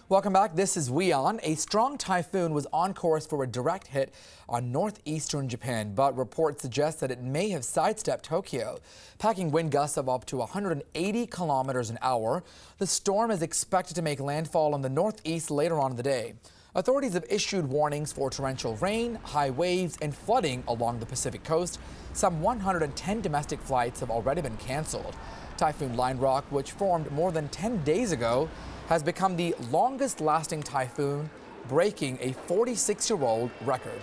Welcome back. This is WION. A strong typhoon was on course for a direct hit on northeastern Japan, but reports suggest that it may have sidestepped Tokyo. Packing wind gusts of up to 180 kilometers an hour, the storm is expected to make landfall in the northeast later on in the day. Authorities have issued warnings for torrential rain, high waves, and flooding along the Pacific coast. Some 110 domestic flights have already been canceled. Typhoon Lionrock, which formed more than 10 days ago, has become the longest-lasting typhoon, breaking a 46-year-old record.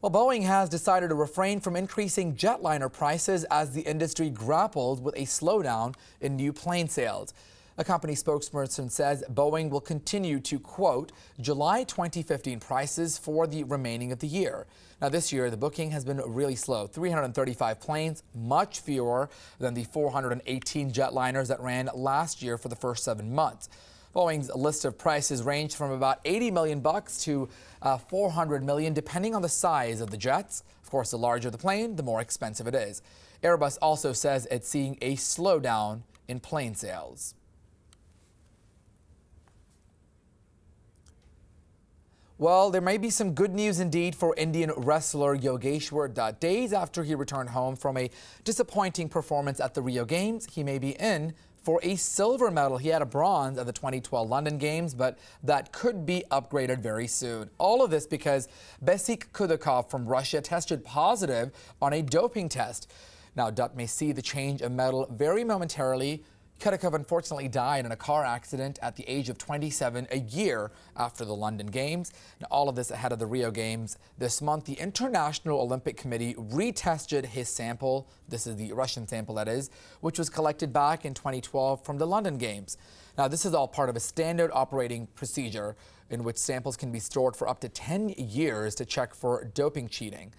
Well, Boeing has decided to refrain from increasing jetliner prices as the industry grapples with a slowdown in new plane sales. A company spokesperson says Boeing will continue to quote July 2015 prices for the remaining of the year. Now this year, the booking has been really slow. 335 planes, much fewer than the 418 jetliners that ran last year for the first 7 months. Boeing's list of prices ranged from about $80 million to $400 million, depending on the size of the jets. Of course, the larger the plane, the more expensive it is. Airbus also says it's seeing a slowdown in plane sales. Well, there may be some good news indeed for Indian wrestler YOGESHWAR. Days after he returned home from a disappointing performance at the Rio Games, he may be in for a silver medal. He had a bronze at the 2012 London Games, but that could be upgraded very soon. All of this because Besik Kudakov from Russia tested positive on a doping test. Now, DUTTS may see the change of medal very momentarily. Kudakov unfortunately died in a car accident at the age of 27, a year after the London Games. Now, all of this ahead of the Rio Games. This month, the International Olympic Committee retested his sample. This is the Russian sample, that is, which was collected back in 2012 from the London Games. Now, this is all part of a standard operating procedure in which samples can be stored for up to 10 years to check for doping cheating.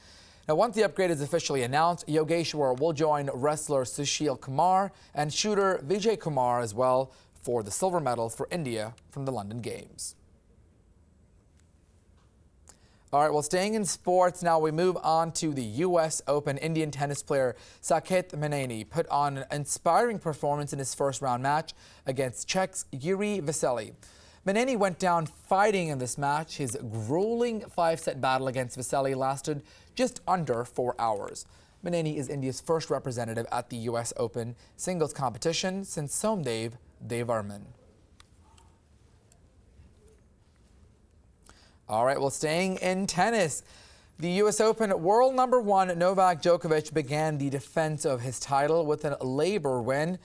Now, once the upgrade is officially announced, YOGESHWAR will join wrestler Sushil Kumar and shooter Vijay Kumar as well for the silver medals for India from the London Games. All right, well, staying in sports, now we move on to the U.S. Open. Indian tennis player Saket Meneni put on an inspiring performance in his first-round match against Czech's VESELY. Meneni went down fighting in this match. His grueling 5-set battle against VESELY lasted just under 4 hours. Meneni is India's first representative at the U.S. Open singles competition since Somdev Devarman. All right, well, staying in tennis, the U.S. Open world number 1 Novak Djokovic began the defense of his title with a labor win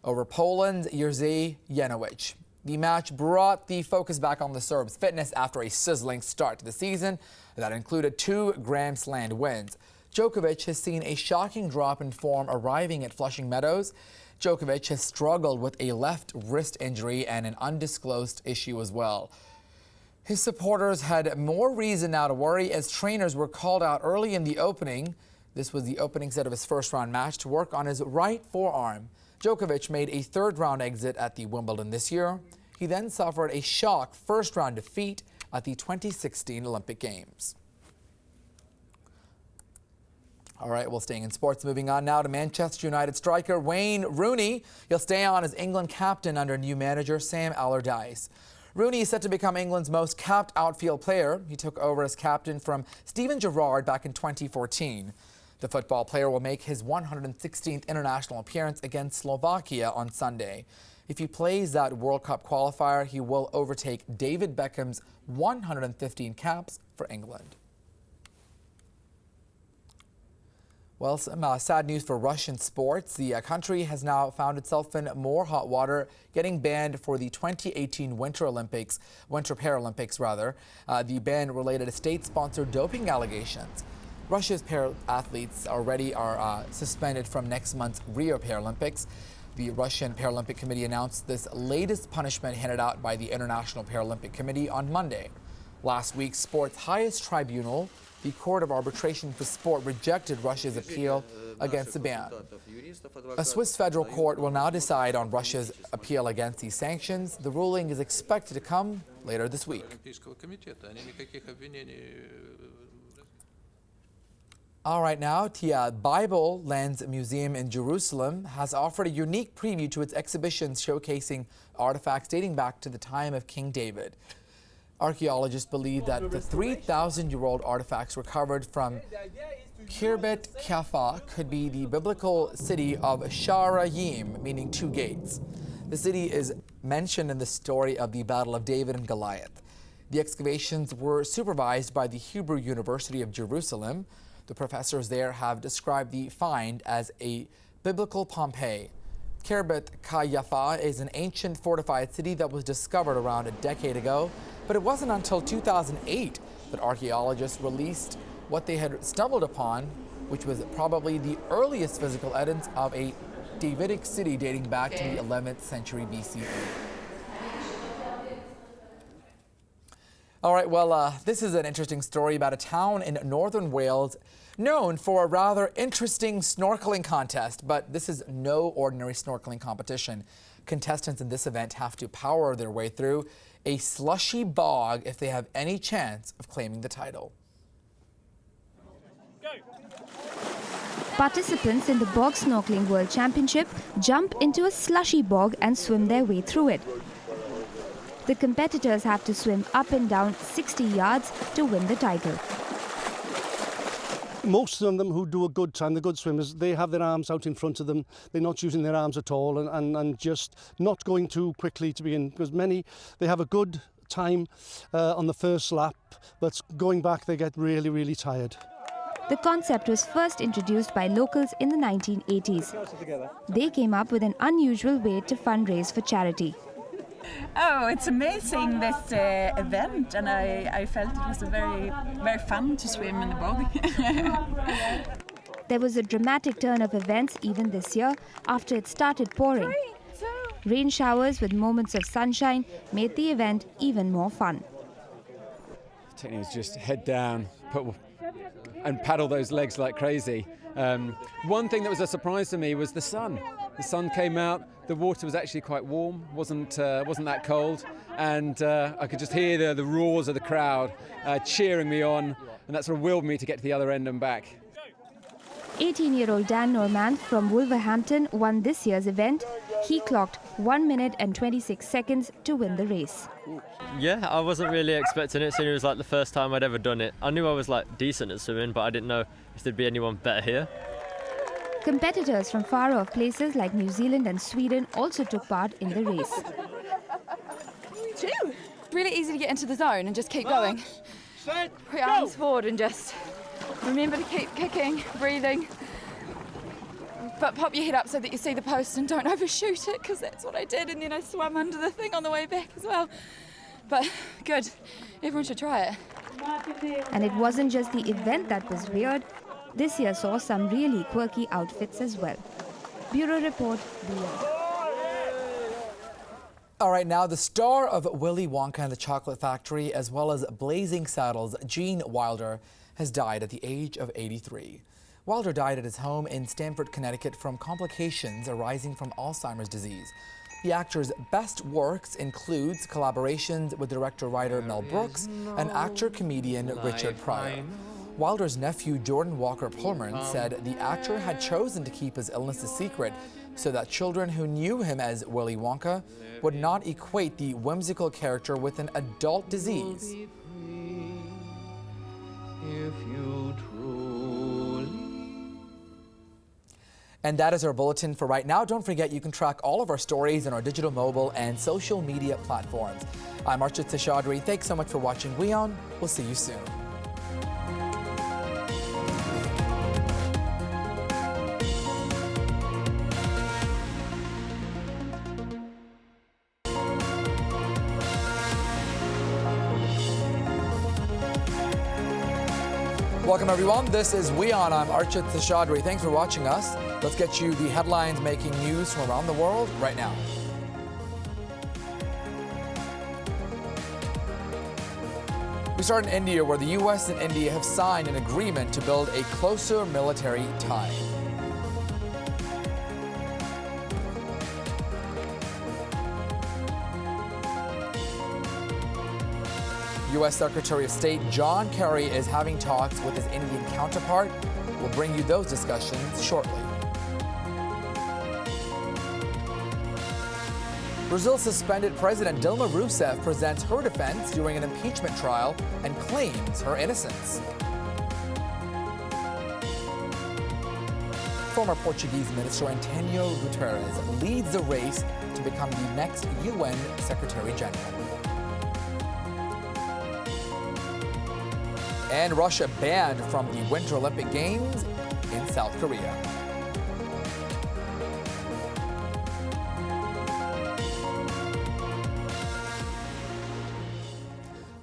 over Poland's Jerzy Janowicz. The match brought the focus back on the Serb's fitness after a sizzling start to the season that included 2 Grand Slam wins. Djokovic has seen a shocking drop in form arriving at Flushing Meadows. Djokovic has struggled with a left wrist injury and an undisclosed issue as well. His supporters had more reason now to worry as trainers were called out early in the opening. This was the opening set of his first-round match to work on his right forearm. Djokovic made a third-round exit at the Wimbledon this year. He then suffered a shock first-round defeat at the 2016 Olympic Games. All right, well, staying in sports, moving on now to Manchester United striker Wayne Rooney. He'll stay on as England captain under new manager Sam Allardyce. Rooney is set to become England's most capped outfield player. He took over as captain from Steven Gerrard back in 2014. The football player will make his 116th international appearance against Slovakia on Sunday. If he plays that World Cup qualifier, he will overtake David Beckham's 115 caps for England. Well, some sad news for Russian sports. The country has now found itself in more hot water, getting banned for the 2018 Winter Paralympics rather. The ban related to state-sponsored doping allegations. Russia's para-athletes already are suspended from next month's Rio Paralympics. The Russian Paralympic Committee announced this latest punishment handed out by the International Paralympic Committee on Monday. Last week, sport's highest tribunal, the Court of Arbitration for Sport, rejected Russia's appeal against the ban. A Swiss federal court will now decide on Russia's appeal against these sanctions. The ruling is expected to come later this week. All right, now, the Bible Lands Museum in Jerusalem has offered a unique preview to its exhibitions showcasing artifacts dating back to the time of King David. Archaeologists believe that the 3,000-year-old artifacts recovered from Kirbet Kafa could be the biblical city of Sharayim, meaning two gates. The city is mentioned in the story of the Battle of David and Goliath. The excavations were supervised by the Hebrew University of Jerusalem. The professors there have described the find as a biblical Pompeii. Kirbet Kayafa is an ancient fortified city that was discovered around a decade ago, but it wasn't until 2008 that archaeologists released what they had stumbled upon, which was probably the earliest physical evidence of a Davidic city dating back to the 11th century BCE. All right, well, this is an interesting story about a town in northern Wales known for a rather interesting snorkeling contest, but this is no ordinary snorkeling competition. Contestants in this event have to power their way through a slushy bog if they have any chance of claiming the title. Participants in the Bog Snorkeling World Championship jump into a slushy bog and swim their way through it. The competitors have to swim up and down 60 yards to win the title. Most of them who do a good time, the good swimmers, they have their arms out in front of them. They're not using their arms at all and just not going too quickly to begin, because many, they have a good time on the first lap, but going back they get really, really tired. The concept was first introduced by locals in the 1980s. They came up with an unusual way to fundraise for charity. Oh, it's amazing, this event, and I felt it was very fun to swim in the bog. There was a dramatic turn of events even this year after it started pouring. Rain showers with moments of sunshine made the event even more fun. The technique was just head down, and paddle those legs like crazy. One thing that was a surprise to me was the sun. The sun came out, the water was actually quite warm, wasn't that cold, and I could just hear the roars of the crowd cheering me on, and that sort of willed me to get to the other end and back. 18-year-old Dan Norman from Wolverhampton won this year's event. He clocked 1 minute and 26 seconds to win the race. Yeah, I wasn't really expecting it, seeing it was like the first time I'd ever done it. I knew I was like decent at swimming, but I didn't know if there'd be anyone better here. Competitors from far-off places like New Zealand and Sweden also took part in the race. Really easy to get into the zone and just keep going. Put your arms forward and just remember to keep kicking, breathing. But pop your head up so that you see the post and don't overshoot it, because that's what I did, and then I swam under the thing on the way back as well. But good, everyone should try it. And it wasn't just the event that was weird. This year saw some really quirky outfits as well. Bureau Report, BOEING. All right, now the star of Willy Wonka and the Chocolate Factory, as well as Blazing Saddles, Gene Wilder, has died at the age of 83. Wilder died at his home in Stamford, Connecticut from complications arising from Alzheimer's disease. The actor's best works includes collaborations with director-writer Mel Brooks and actor-comedian Richard Pryor. Wilder's nephew Jordan Walker Pullman said the actor had chosen to keep his illness a secret so that children who knew him as Willy Wonka would not equate the whimsical character with an adult disease. And that is our bulletin for right now. Don't forget, you can track all of our stories on our digital, mobile, and social media platforms. I'm Archit Seshadri. Thanks so much for watching WION. We'll see you soon. Welcome everyone, this is WION. I'm Archit Seshadri. Thanks for watching us. Let's get you the headlines making news from around the world right now. We start in India, where the U.S. and India have signed an agreement to build a closer military tie. U.S. Secretary of State John Kerry is having talks with his Indian counterpart. We'll bring you those discussions shortly. Brazil's suspended President Dilma Rousseff presents her defense during an impeachment trial and claims her innocence. Former Portuguese Minister Antonio Guterres leads the race to become the next UN Secretary General. And Russia banned from the Winter Olympic Games in South Korea.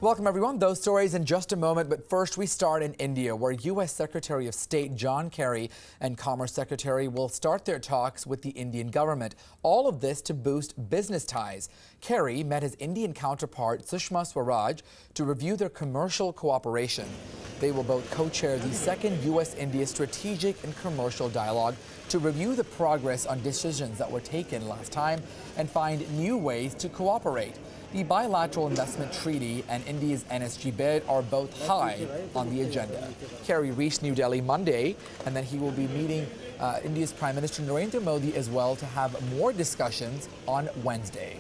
Welcome, everyone. Those stories in just a moment, but first we start in India, where U.S. Secretary of State John Kerry and Commerce Secretary will start their talks with the Indian government. All of this to boost business ties. Kerry met his Indian counterpart Sushma Swaraj to review their commercial cooperation. They will both co-chair the second U.S.-India strategic and commercial dialogue to review the progress on decisions that were taken last time and find new ways to cooperate. The bilateral investment treaty and India's NSG bid are both high on the agenda. Kerry reached New Delhi Monday, and then he will be meeting India's Prime Minister Narendra Modi as well to have more discussions on Wednesday.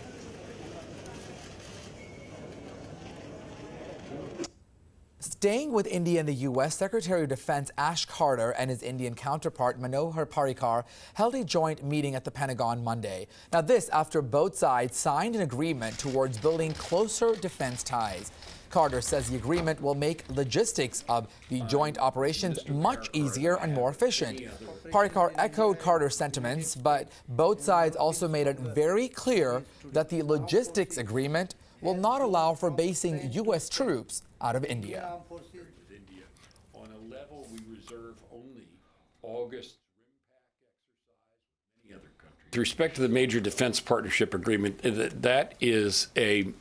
Staying with India and the U.S., Secretary of Defense Ash Carter and his Indian counterpart Manohar Parrikar held a joint meeting at the Pentagon Monday. Now this after both sides signed an agreement towards building closer defense ties. Carter says the agreement will make logistics of the joint operations much easier and more efficient. Parrikar echoed Carter's sentiments, but both sides also made it very clear that the logistics agreement will not allow for basing U.S. troops out of India. On a level we reserve only August RIMPAC exercise with many other countries. With respect to the major defense partnership agreement, that is a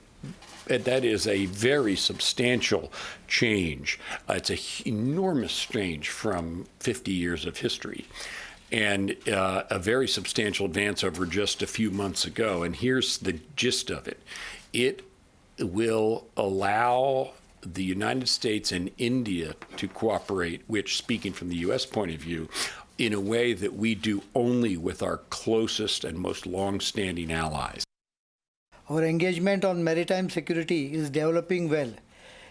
very substantial change. It's an enormous change from 50 years of history, and a very substantial advance over just a few months ago. And here's the gist of it. It will allow the United States and India to cooperate, which, speaking from the U.S. point of view, in a way that we do only with our closest and most long-standing allies. Our engagement on maritime security is developing well.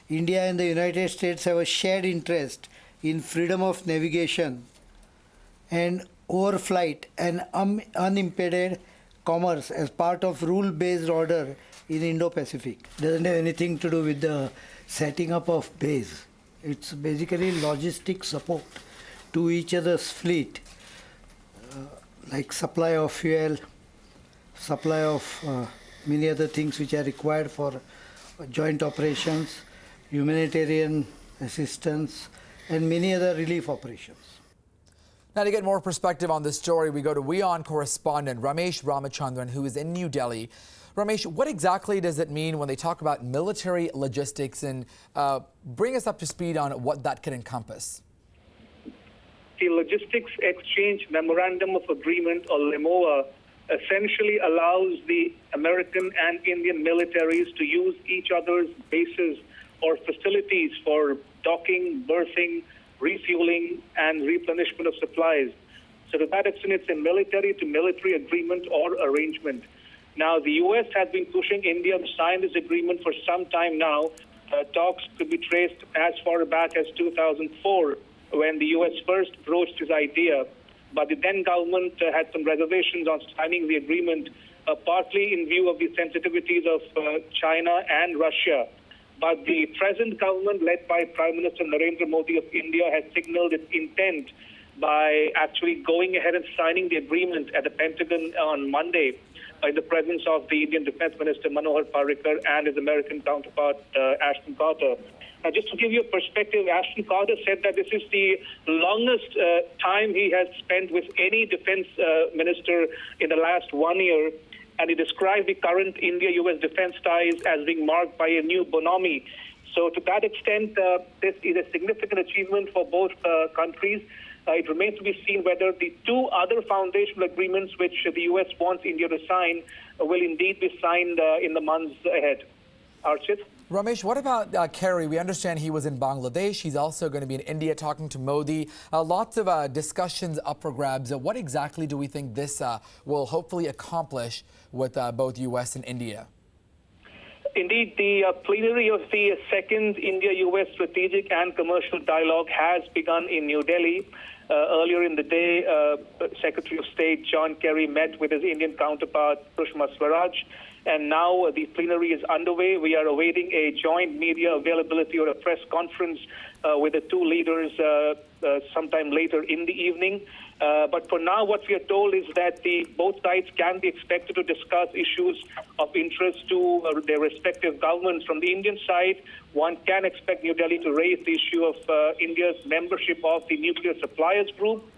India and the United States have a shared interest in freedom of navigation and overflight and unimpeded commerce as part of rule-based order in Indo-Pacific. Doesn't have anything to do with the setting up of base. It's basically logistic support to each other's fleet, like supply of fuel, supply of many other things which are required for joint operations, humanitarian assistance, and many other relief operations. Now, to get more perspective on this story, we go to WION correspondent Ramesh Ramachandran, who is in New Delhi. Ramesh, what exactly does it mean when they talk about military logistics, and bring us up to speed on what that can encompass? The Logistics Exchange Memorandum of Agreement, or LEMOA, essentially allows the American and Indian militaries to use each other's bases or facilities for docking, berthing, refueling, and replenishment of supplies. So to that extent, it's a military-to-military agreement or arrangement. Now, the U.S. has been pushing India to sign this agreement for some time now. Talks could be traced as far back as 2004, when the U.S. first broached this idea. But the then government had some reservations on signing the agreement, partly in view of the sensitivities of China and Russia. But the present government, led by Prime Minister Narendra Modi of India, has signaled its intent by actually going ahead and signing the agreement at the Pentagon on Monday in the presence of the Indian Defense Minister Manohar Parrikar and his American counterpart Ashton Carter. Now, just to give you a perspective, Ashton Carter said that this is the longest time he has spent with any defense minister in the last 1 year, and he described the current India-U.S. defense ties as being marked by a new bonhomie. So to that extent, this is a significant achievement for both countries. It remains to be seen whether the two other foundational agreements which the U.S. wants India to sign will indeed be signed in the months ahead. Archit? Ramesh, what about Kerry? We understand he was in Bangladesh. He's also going to be in India talking to Modi. Lots of discussions up for grabs. What exactly do we think this will hopefully accomplish with both U.S. and India? Indeed, the plenary of the second India-U.S. strategic and commercial dialogue has begun in New Delhi. Earlier in the day, Secretary of State John Kerry met with his Indian counterpart, Sushma Swaraj, and now the plenary is underway. We are awaiting a joint media availability or a press conference with the two leaders sometime later in the evening. But for now, what we are told is that both sides can be expected to discuss issues of interest to their respective governments. From the Indian side, one can expect New Delhi to raise the issue of India's membership of the Nuclear Suppliers Group.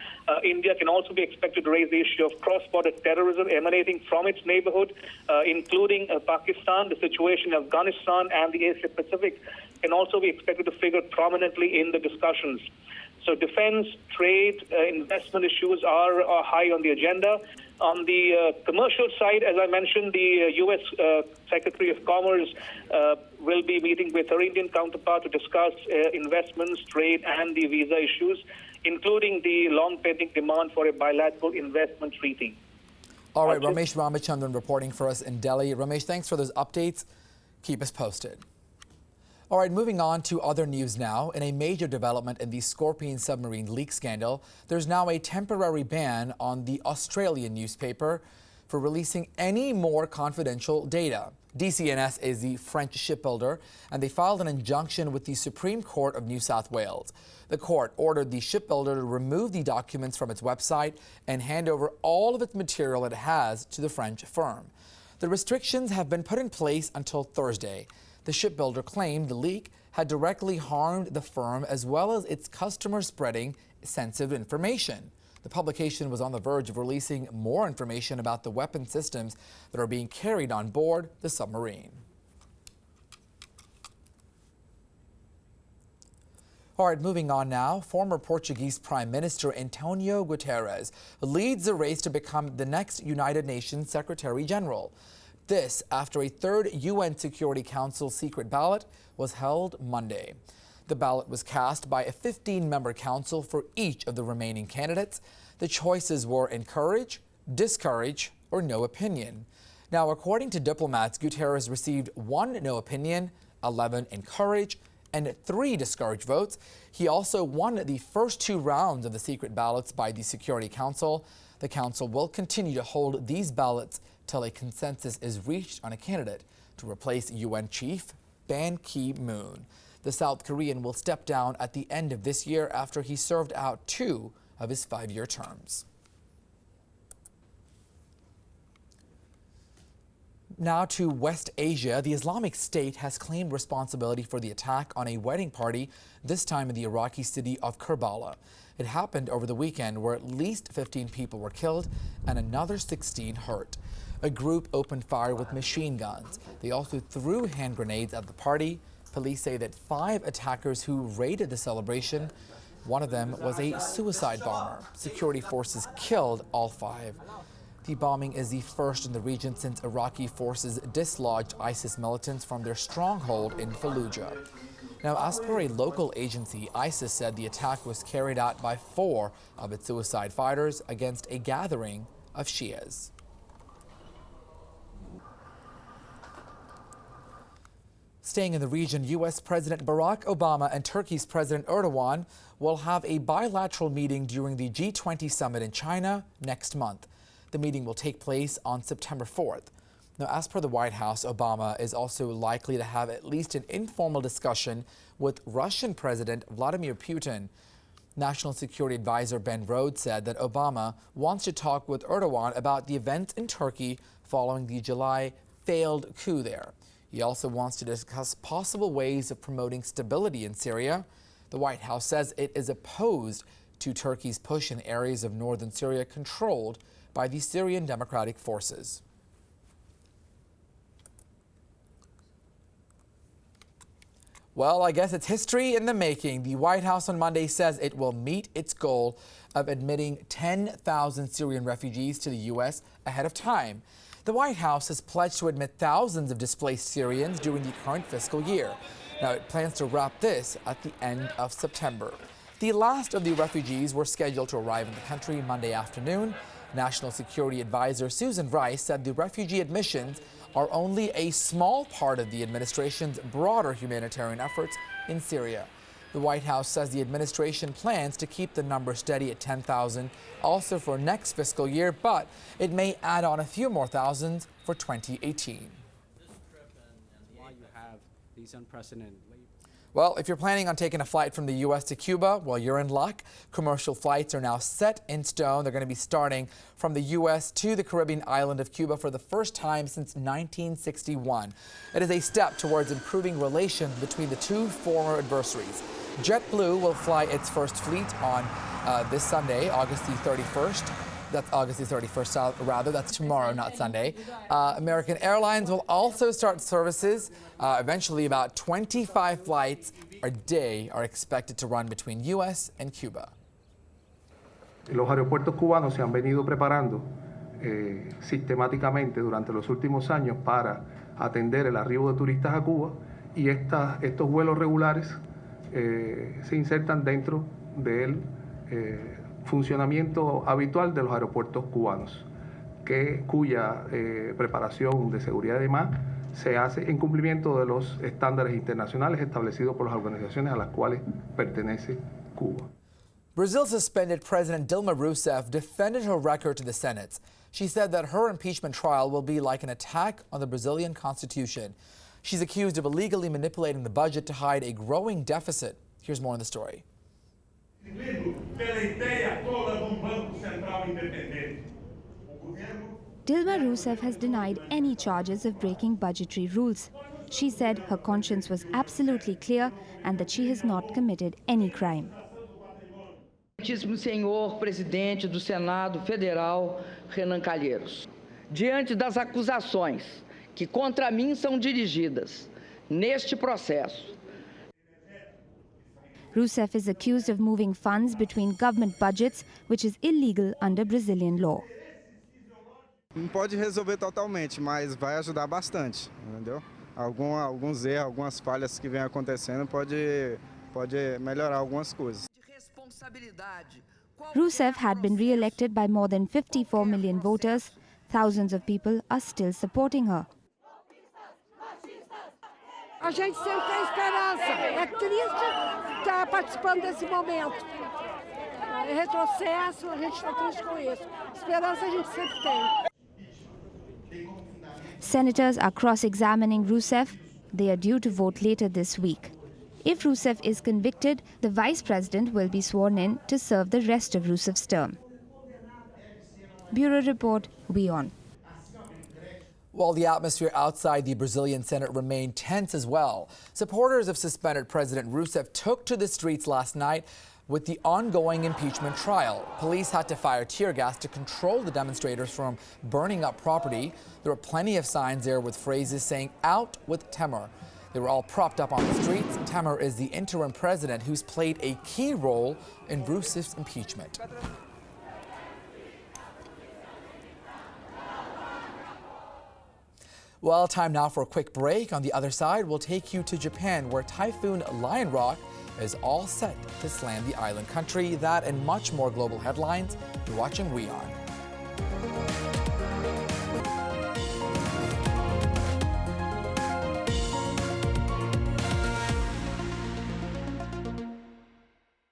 India can also be expected to raise the issue of cross-border terrorism emanating from its neighborhood, including Pakistan. The situation in Afghanistan and the Asia-Pacific can also be expected to figure prominently in the discussions. So defense, trade, investment issues are high on the agenda. On the commercial side, as I mentioned, the U.S. Secretary of Commerce will be meeting with her Indian counterpart to discuss investments, trade, and the visa issues, including the long-pending demand for a bilateral investment treaty. All right, Ramesh Ramachandran reporting for us in Delhi. Ramesh, thanks for those updates. Keep us posted. All right, moving on to other news now. In a major development in the Scorpene submarine leak scandal, there's now a temporary ban on the Australian newspaper for releasing any more confidential data. DCNS is the French shipbuilder, and they filed an injunction with the Supreme Court of New South Wales. The court ordered the shipbuilder to remove the documents from its website and hand over all of its material it has to the French firm. The restrictions have been put in place until Thursday. The shipbuilder claimed the leak had directly harmed the firm as well as its customers, spreading sensitive information. The publication was on the verge of releasing more information about the weapon systems that are being carried on board the submarine. All right, moving on now. Former Portuguese Prime Minister Antonio Guterres leads the race to become the next United Nations Secretary General. This after a third UN Security Council secret ballot was held Monday. The ballot was cast by a 15-member council for each of the remaining candidates. The choices were encourage, discourage, or no opinion. Now, according to diplomats, Guterres received 1 no opinion, 11 encourage, and 3 discourage votes. He also won the first 2 rounds of the secret ballots by the Security Council. The council will continue to hold these ballots till a consensus is reached on a candidate to replace UN Chief Ban Ki-moon. The South Korean will step down at the end of this year after he served out 2 of his 5-year terms. Now to West Asia. The Islamic State has claimed responsibility for the attack on a wedding party, this time in the Iraqi city of Karbala. It happened over the weekend where at least 15 people were killed and another 16 hurt. A group opened fire with machine guns. They also threw hand grenades at the party. Police say that 5 attackers who raided the celebration, one of them was a suicide bomber. Security forces killed all 5. The bombing is the first in the region since Iraqi forces dislodged ISIS militants from their stronghold in Fallujah. Now, as per a local agency, ISIS said the attack was carried out by 4 of its suicide fighters against a gathering of Shias. Staying in the region, U.S. President Barack Obama and Turkey's President Erdogan will have a bilateral meeting during the G20 summit in China next month. The meeting will take place on September 4th. Now, as per the White House, Obama is also likely to have at least an informal discussion with Russian President Vladimir Putin. National Security Advisor Ben Rhodes said that Obama wants to talk with Erdogan about the events in Turkey following the July failed coup there. He also wants to discuss possible ways of promoting stability in Syria. The White House says it is opposed to Turkey's push in areas of northern Syria controlled by the Syrian Democratic Forces. Well, I guess it's history in the making. The White House on Monday says it will meet its goal of admitting 10,000 Syrian refugees to the U.S. ahead of time. The White House has pledged to admit thousands of displaced Syrians during the current fiscal year. Now, it plans to wrap this at the end of September. The last of the refugees were scheduled to arrive in the country Monday afternoon. National Security Advisor Susan Rice said the refugee admissions are only a small part of the administration's broader humanitarian efforts in Syria. The White House says the administration plans to keep the number steady at 10,000 also for next fiscal year, but it may add on a few more thousands for 2018. Why you have these unprecedented. Well, if you're planning on taking a flight from the U.S. to Cuba, well, you're in luck. Commercial flights are now set in stone. They're going to be starting from the U.S. to the Caribbean island of Cuba for the first time since 1961. It is a step towards improving relations between the two former adversaries. JetBlue will fly its first fleet on this Sunday, August the 31st. That's August the 31st, rather. That's tomorrow, not Sunday. American Airlines will also start services. Eventually, about 25 flights a day are expected to run between U.S. and Cuba. Los aeropuertos cubanos se han venido preparando sistemáticamente durante los últimos años para atender el arribo de turistas a Cuba y estos vuelos regulares se insertan dentro del funcionamiento habitual de los aeropuertos cubanos, cuya preparación de seguridad y demás se hace en cumplimiento de los estándares internacionales establecidos por las organizaciones a las cuales pertenece Cuba. Brazil's suspended President Dilma Rousseff defended her record to the Senate. She said that her impeachment trial will be like an attack on the Brazilian Constitution. She's accused of illegally manipulating the budget to hide a growing deficit. Here's more in the story. Dilma Rousseff has denied any charges of breaking budgetary rules. She said her conscience was absolutely clear and that she has not committed any crime. Excelentíssimo senhor presidente do Senado Federal, Renan Calheiros, diante das acusações que contra mim são dirigidas neste processo, Rousseff is accused of moving funds between government budgets, which is illegal under Brazilian law. Não pode resolver totalmente, mas vai ajudar bastante, entendeu? Alguns erros, algumas falhas que vem acontecendo pode melhorar algumas coisas. Rousseff had been re-elected by more than 54 million voters. Thousands of people are still supporting her. A gente sempre tem esperança. É triste estar participando desse momento. É retrocesso, a gente está triste com isso. Esperança a gente sempre tem. Senators are cross-examining Rousseff. They are due to vote later this week. If Rousseff is convicted, the vice president will be sworn in to serve the rest of Rousseff's term. Bureau Report, WION. While the atmosphere outside the Brazilian Senate remained tense as well, supporters of suspended President Rousseff took to the streets last night with the ongoing impeachment trial. Police had to fire tear gas to control the demonstrators from burning up property. There were plenty of signs there with phrases saying, "Out with Temer." They were all propped up on the streets. Temer is the interim president who's played a key role in Rousseff's impeachment. Well, time now for a quick break. On the other side, we'll take you to Japan, where Typhoon Lionrock is all set to slam the island country. That and much more global headlines. You're watching WION.